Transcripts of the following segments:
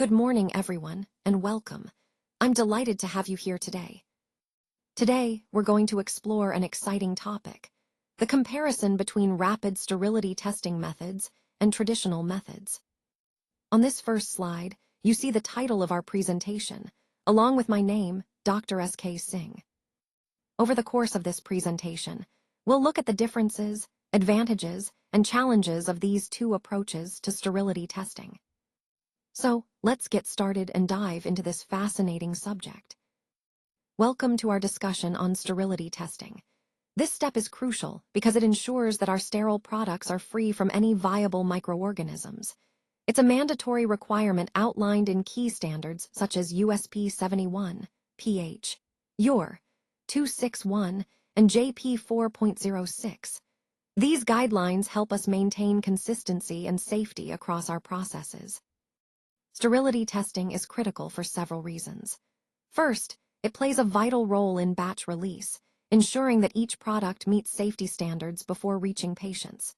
Good morning, everyone, and welcome. I'm delighted to have you here today. Today, we're going to explore an exciting topic: the comparison between rapid sterility testing methods and traditional methods. On this first slide, you see the title of our presentation, along with my name, Dr. S.K. Singh. Over the course of this presentation, we'll look at the differences, advantages, and challenges of these two approaches to sterility testing. So, let's get started and dive into this fascinating subject. Welcome to our discussion on sterility testing. This step is crucial because it ensures that our sterile products are free from any viable microorganisms. It's a mandatory requirement outlined in key standards such as USP 71, pH, UR 261, and JP 4.06. These guidelines help us maintain consistency and safety across our processes. Sterility testing is critical for several reasons. First, it plays a vital role in batch release, ensuring that each product meets safety standards before reaching patients.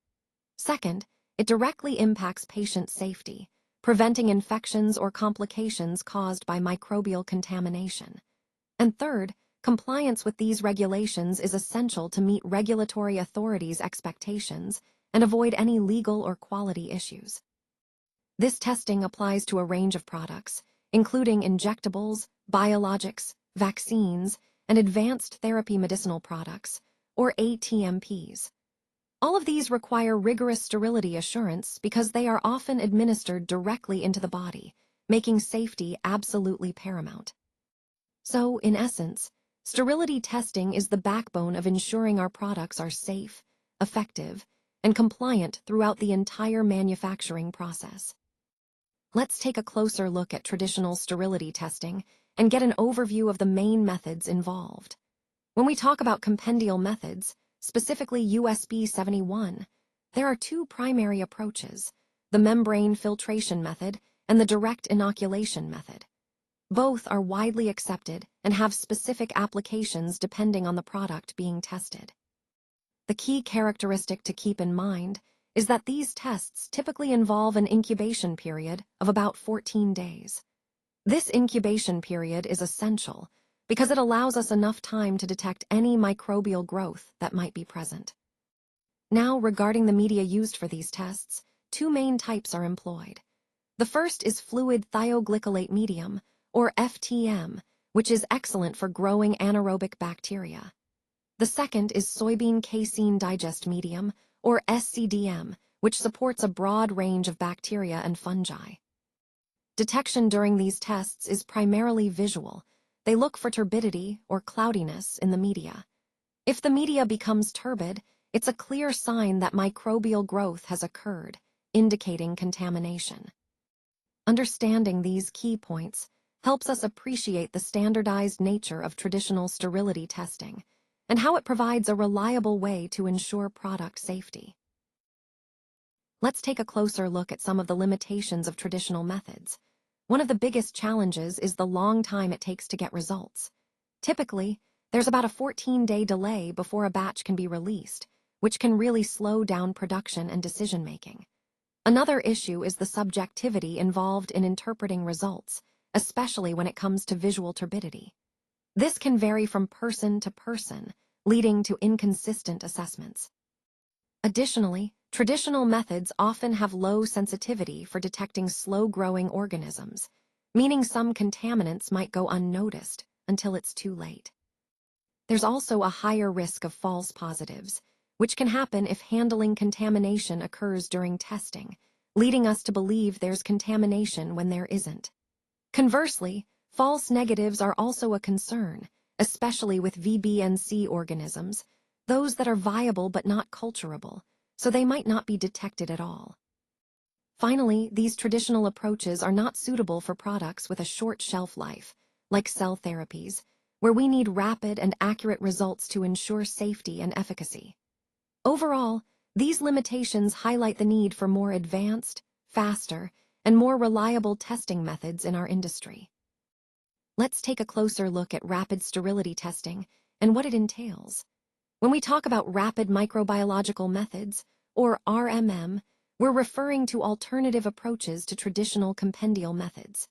Second, it directly impacts patient safety, preventing infections or complications caused by microbial contamination. And third, compliance with these regulations is essential to meet regulatory authorities' expectations and avoid any legal or quality issues. This testing applies to a range of products, including injectables, biologics, vaccines, and advanced therapy medicinal products, or ATMPs. All of these require rigorous sterility assurance because they are often administered directly into the body, making safety absolutely paramount. So, in essence, sterility testing is the backbone of ensuring our products are safe, effective, and compliant throughout the entire manufacturing process. Let's take a closer look at traditional sterility testing and get an overview of the main methods involved. When we talk about compendial methods, specifically USP 71, there are two primary approaches: the membrane filtration method and the direct inoculation method. Both are widely accepted and have specific applications depending on the product being tested. The key characteristic to keep in mind is that these tests typically involve an incubation period of about 14 days. This incubation period is essential because it allows us enough time to detect any microbial growth that might be present. Now, regarding the media used for these tests, two main types are employed. The first is fluid thioglycolate medium, or FTM, which is excellent for growing anaerobic bacteria. The second is soybean casein digest medium, or SCDM, which supports a broad range of bacteria and fungi. Detection during these tests is primarily visual. They look for turbidity or cloudiness in the media. If the media becomes turbid, it's a clear sign that microbial growth has occurred, indicating contamination. Understanding these key points helps us appreciate the standardized nature of traditional sterility testing and how it provides a reliable way to ensure product safety. Let's take a closer look at some of the limitations of traditional methods. One of the biggest challenges is the long time it takes to get results. Typically, there's about a 14-day delay before a batch can be released, which can really slow down production and decision-making. Another issue is the subjectivity involved in interpreting results, especially when it comes to visual turbidity. This can vary from person to person, leading to inconsistent assessments. Additionally, traditional methods often have low sensitivity for detecting slow-growing organisms, meaning some contaminants might go unnoticed until it's too late. There's also a higher risk of false positives, which can happen if handling contamination occurs during testing, leading us to believe there's contamination when there isn't. Conversely, false negatives are also a concern, especially with VBNC organisms, those that are viable but not culturable, so they might not be detected at all. Finally, these traditional approaches are not suitable for products with a short shelf life, like cell therapies, where we need rapid and accurate results to ensure safety and efficacy. Overall, these limitations highlight the need for more advanced, faster, and more reliable testing methods in our industry. Let's take a closer look at rapid sterility testing and what it entails. When we talk about rapid microbiological methods, or RMM, we're referring to alternative approaches to traditional compendial methods.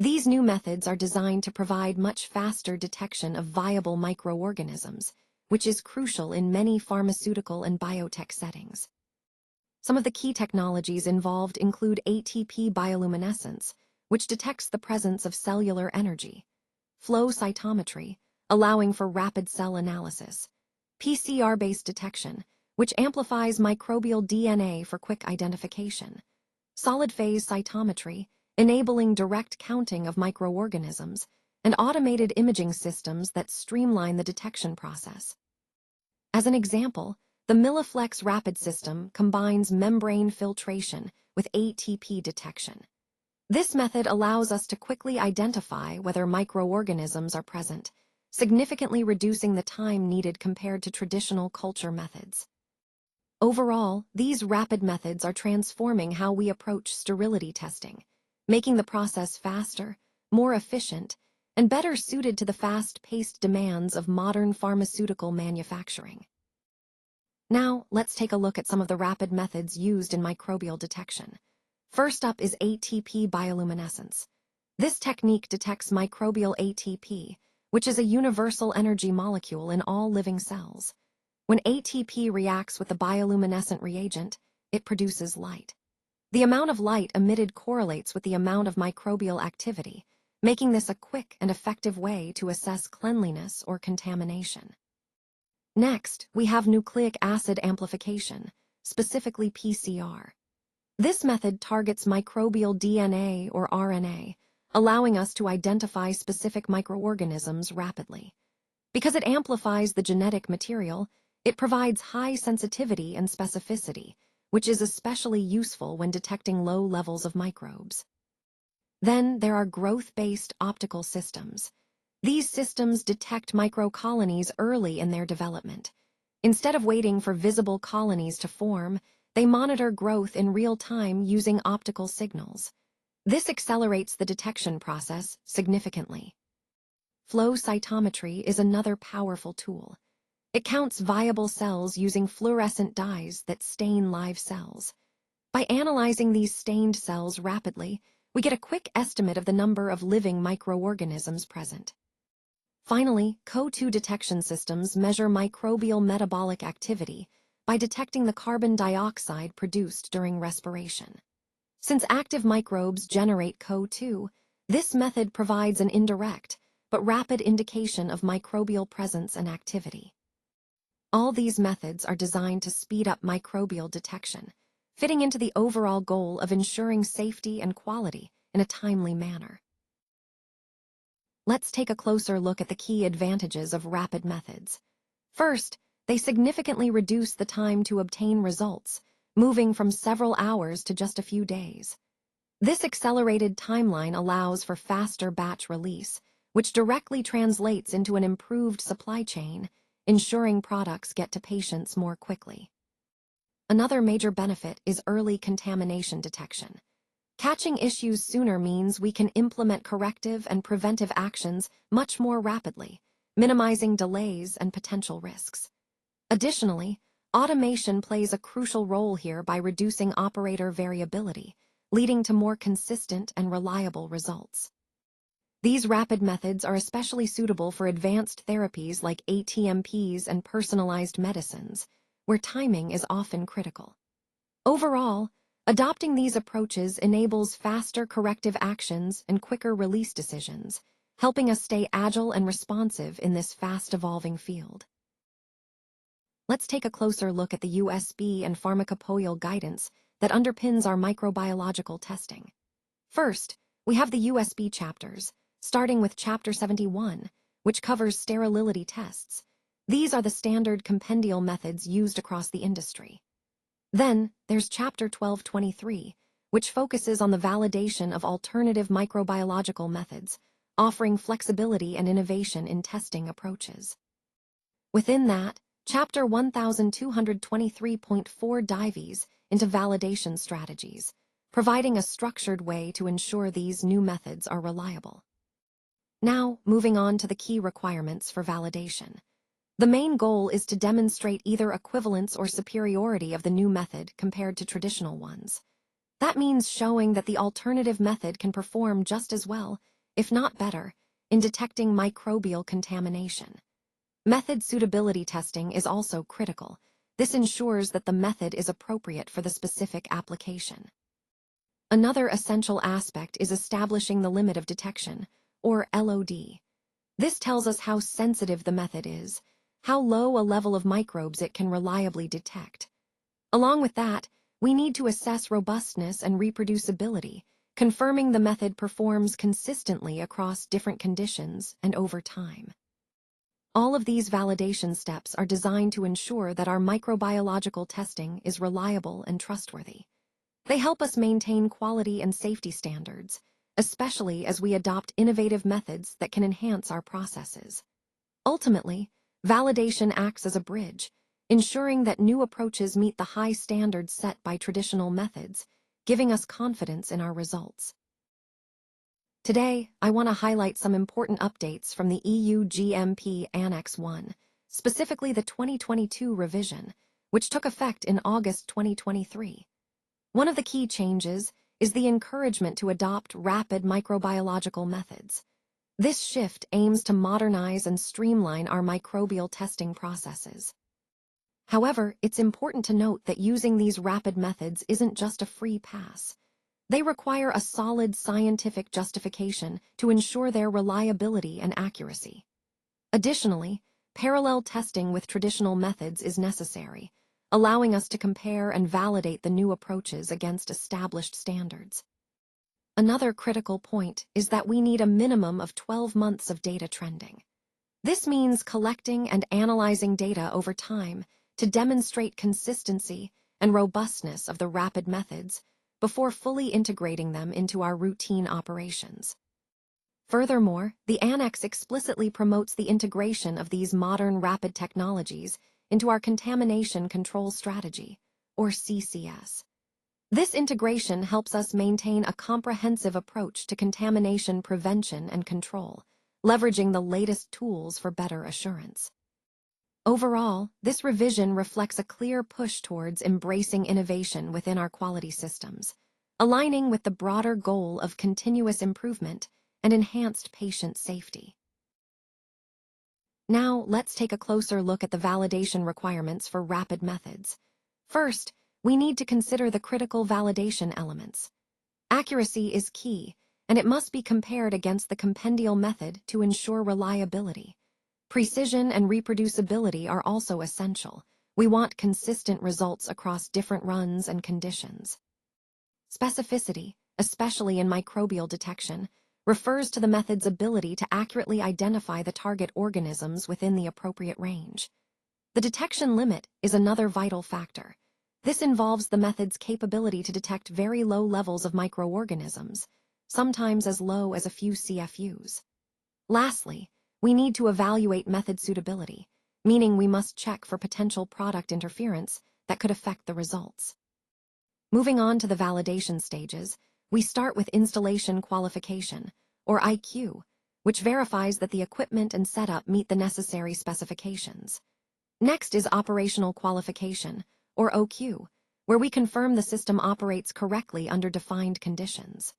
These new methods are designed to provide much faster detection of viable microorganisms, which is crucial in many pharmaceutical and biotech settings. Some of the key technologies involved include ATP bioluminescence, which detects the presence of cellular energy, flow cytometry, allowing for rapid cell analysis, PCR-based detection, which amplifies microbial DNA for quick identification, solid-phase cytometry, enabling direct counting of microorganisms, and automated imaging systems that streamline the detection process. As an example, the Milliflex Rapid system combines membrane filtration with ATP detection. This method allows us to quickly identify whether microorganisms are present, significantly reducing the time needed compared to traditional culture methods. Overall, these rapid methods are transforming how we approach sterility testing, making the process faster, more efficient, and better suited to the fast-paced demands of modern pharmaceutical manufacturing. Now, let's take a look at some of the rapid methods used in microbial detection. First up is ATP bioluminescence. This technique detects microbial ATP, which is a universal energy molecule in all living cells. When ATP reacts with the bioluminescent reagent, it produces light. The amount of light emitted correlates with the amount of microbial activity, making this a quick and effective way to assess cleanliness or contamination. Next, we have nucleic acid amplification, specifically PCR. This method targets microbial DNA or RNA, allowing us to identify specific microorganisms rapidly. Because it amplifies the genetic material, it provides high sensitivity and specificity, which is especially useful when detecting low levels of microbes. Then there are growth-based optical systems. These systems detect microcolonies early in their development. Instead of waiting for visible colonies to form, they monitor growth in real time using optical signals. This accelerates the detection process significantly. Flow cytometry is another powerful tool. It counts viable cells using fluorescent dyes that stain live cells. By analyzing these stained cells rapidly, we get a quick estimate of the number of living microorganisms present. Finally, CO2 detection systems measure microbial metabolic activity by detecting the carbon dioxide produced during respiration. Since active microbes generate CO2, this method provides an indirect but rapid indication of microbial presence and activity. All these methods are designed to speed up microbial detection, fitting into the overall goal of ensuring safety and quality in a timely manner. Let's take a closer look at the key advantages of rapid methods. First, they significantly reduce the time to obtain results, moving from several hours to just a few days. This accelerated timeline allows for faster batch release, which directly translates into an improved supply chain, ensuring products get to patients more quickly. Another major benefit is early contamination detection. Catching issues sooner means we can implement corrective and preventive actions much more rapidly, minimizing delays and potential risks. Additionally, automation plays a crucial role here by reducing operator variability, leading to more consistent and reliable results. These rapid methods are especially suitable for advanced therapies like ATMPs and personalized medicines, where timing is often critical. Overall, adopting these approaches enables faster corrective actions and quicker release decisions, helping us stay agile and responsive in this fast-evolving field. Let's take a closer look at the USB and pharmacopoeial guidance that underpins our microbiological testing. First, we have the USB chapters, starting with Chapter 71, which covers sterility tests. These are the standard compendial methods used across the industry. Then, there's Chapter 1223, which focuses on the validation of alternative microbiological methods, offering flexibility and innovation in testing approaches. Within that, Chapter 1223.4 dives into validation strategies, providing a structured way to ensure these new methods are reliable. Now, moving on to the key requirements for validation. The main goal is to demonstrate either equivalence or superiority of the new method compared to traditional ones. That means showing that the alternative method can perform just as well, if not better, in detecting microbial contamination. Method suitability testing is also critical. This ensures that the method is appropriate for the specific application. Another essential aspect is establishing the limit of detection, or LOD. This tells us how sensitive the method is, how low a level of microbes it can reliably detect. Along with that, we need to assess robustness and reproducibility, confirming the method performs consistently across different conditions and over time. All of these validation steps are designed to ensure that our microbiological testing is reliable and trustworthy. They help us maintain quality and safety standards, especially as we adopt innovative methods that can enhance our processes. Ultimately, validation acts as a bridge, ensuring that new approaches meet the high standards set by traditional methods, giving us confidence in our results. Today, I want to highlight some important updates from the EU GMP Annex 1, specifically the 2022 revision, which took effect in August 2023. One of the key changes is the encouragement to adopt rapid microbiological methods. This shift aims to modernize and streamline our microbial testing processes. However, it's important to note that using these rapid methods isn't just a free pass. They require a solid scientific justification to ensure their reliability and accuracy. Additionally, parallel testing with traditional methods is necessary, allowing us to compare and validate the new approaches against established standards. Another critical point is that we need a minimum of 12 months of data trending. This means collecting and analyzing data over time to demonstrate consistency and robustness of the rapid methods before fully integrating them into our routine operations. Furthermore, the Annex explicitly promotes the integration of these modern rapid technologies into our Contamination Control Strategy, or CCS. This integration helps us maintain a comprehensive approach to contamination prevention and control, leveraging the latest tools for better assurance. Overall, this revision reflects a clear push towards embracing innovation within our quality systems, aligning with the broader goal of continuous improvement and enhanced patient safety. Now, let's take a closer look at the validation requirements for rapid methods. First, we need to consider the critical validation elements. Accuracy is key, and it must be compared against the compendial method to ensure reliability. Precision and reproducibility are also essential. We want consistent results across different runs and conditions. Specificity, especially in microbial detection, refers to the method's ability to accurately identify the target organisms within the appropriate range. The detection limit is another vital factor. This involves the method's capability to detect very low levels of microorganisms, sometimes as low as a few CFUs. Lastly, we need to evaluate method suitability, meaning we must check for potential product interference that could affect the results. Moving on to the validation stages, we start with installation qualification, or IQ, which verifies that the equipment and setup meet the necessary specifications. Next is operational qualification, or OQ, where we confirm the system operates correctly under defined conditions.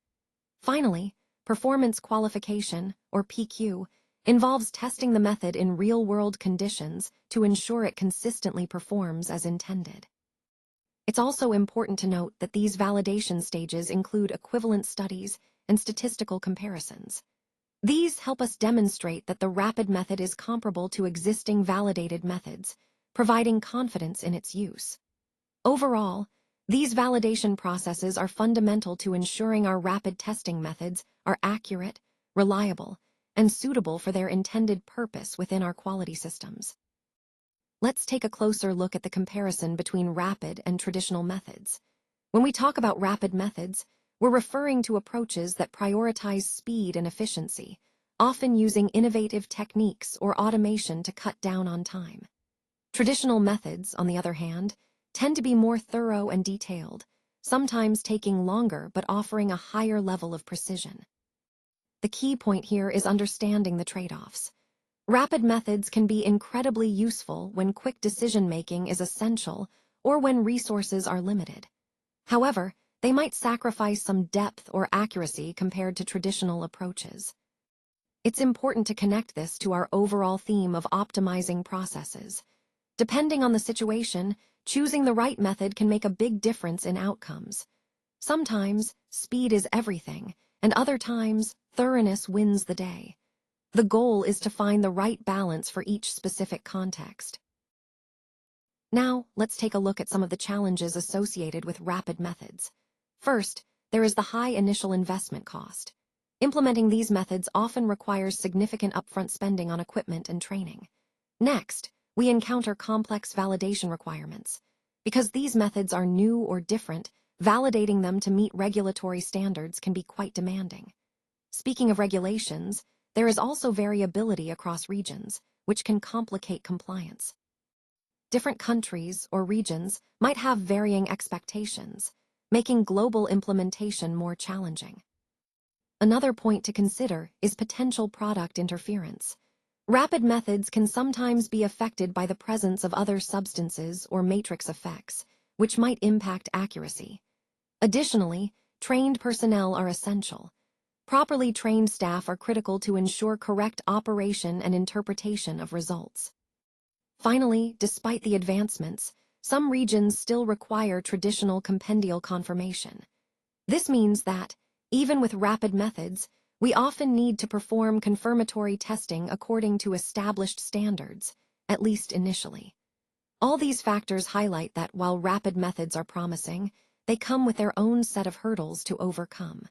Finally, performance qualification, or PQ, involves testing the method in real-world conditions to ensure it consistently performs as intended. It's also important to note that these validation stages include equivalent studies and statistical comparisons. These help us demonstrate that the rapid method is comparable to existing validated methods, providing confidence in its use. Overall, these validation processes are fundamental to ensuring our rapid testing methods are accurate, reliable, and suitable for their intended purpose within our quality systems. Let's take a closer look at the comparison between rapid and traditional methods. When we talk about rapid methods, we're referring to approaches that prioritize speed and efficiency, often using innovative techniques or automation to cut down on time. Traditional methods, on the other hand, tend to be more thorough and detailed, sometimes taking longer but offering a higher level of precision. The key point here is understanding the trade-offs. Rapid methods can be incredibly useful when quick decision-making is essential or when resources are limited. However, they might sacrifice some depth or accuracy compared to traditional approaches. It's important to connect this to our overall theme of optimizing processes. Depending on the situation, choosing the right method can make a big difference in outcomes. Sometimes, speed is everything, and other times, thoroughness wins the day. The goal is to find the right balance for each specific context. Now, let's take a look at some of the challenges associated with rapid methods. First, there is the high initial investment cost. Implementing these methods often requires significant upfront spending on equipment and training. Next, we encounter complex validation requirements. Because these methods are new or different, validating them to meet regulatory standards can be quite demanding. Speaking of regulations, there is also variability across regions, which can complicate compliance. Different countries or regions might have varying expectations, making global implementation more challenging. Another point to consider is potential product interference. Rapid methods can sometimes be affected by the presence of other substances or matrix effects, which might impact accuracy. Additionally, trained personnel are essential. Properly trained staff are critical to ensure correct operation and interpretation of results. Finally, despite the advancements, some regions still require traditional compendial confirmation. This means that, even with rapid methods, we often need to perform confirmatory testing according to established standards, at least initially. All these factors highlight that while rapid methods are promising, they come with their own set of hurdles to overcome.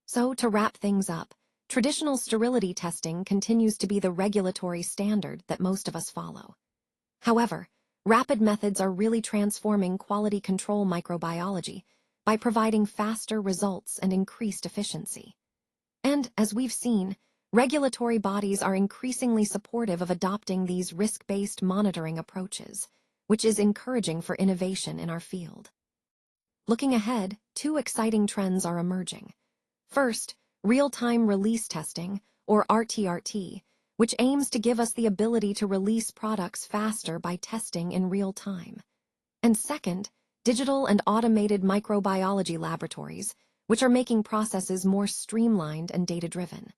So, to wrap things up, traditional sterility testing continues to be the regulatory standard that most of us follow. However, rapid methods are really transforming quality control microbiology by providing faster results and increased efficiency. And, as we've seen, regulatory bodies are increasingly supportive of adopting these risk-based monitoring approaches, which is encouraging for innovation in our field. Looking ahead, two exciting trends are emerging. First, real-time release testing, or RTRT, which aims to give us the ability to release products faster by testing in real time. And second, digital and automated microbiology laboratories, which are making processes more streamlined and data-driven.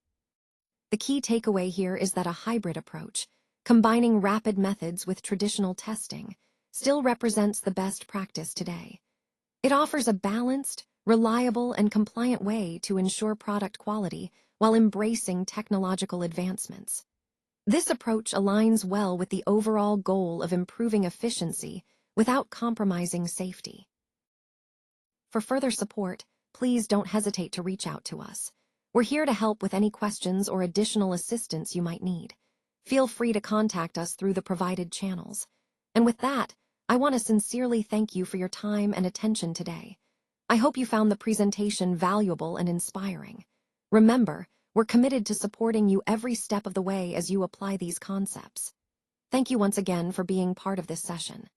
The key takeaway here is that a hybrid approach, combining rapid methods with traditional testing, still represents the best practice today. It offers a balanced, reliable, and compliant way to ensure product quality while embracing technological advancements. This approach aligns well with the overall goal of improving efficiency without compromising safety. For further support, please don't hesitate to reach out to us. We're here to help with any questions or additional assistance you might need. Feel free to contact us through the provided channels. And with that, I want to sincerely thank you for your time and attention today. I hope you found the presentation valuable and inspiring. Remember, we're committed to supporting you every step of the way as you apply these concepts. Thank you once again for being part of this session.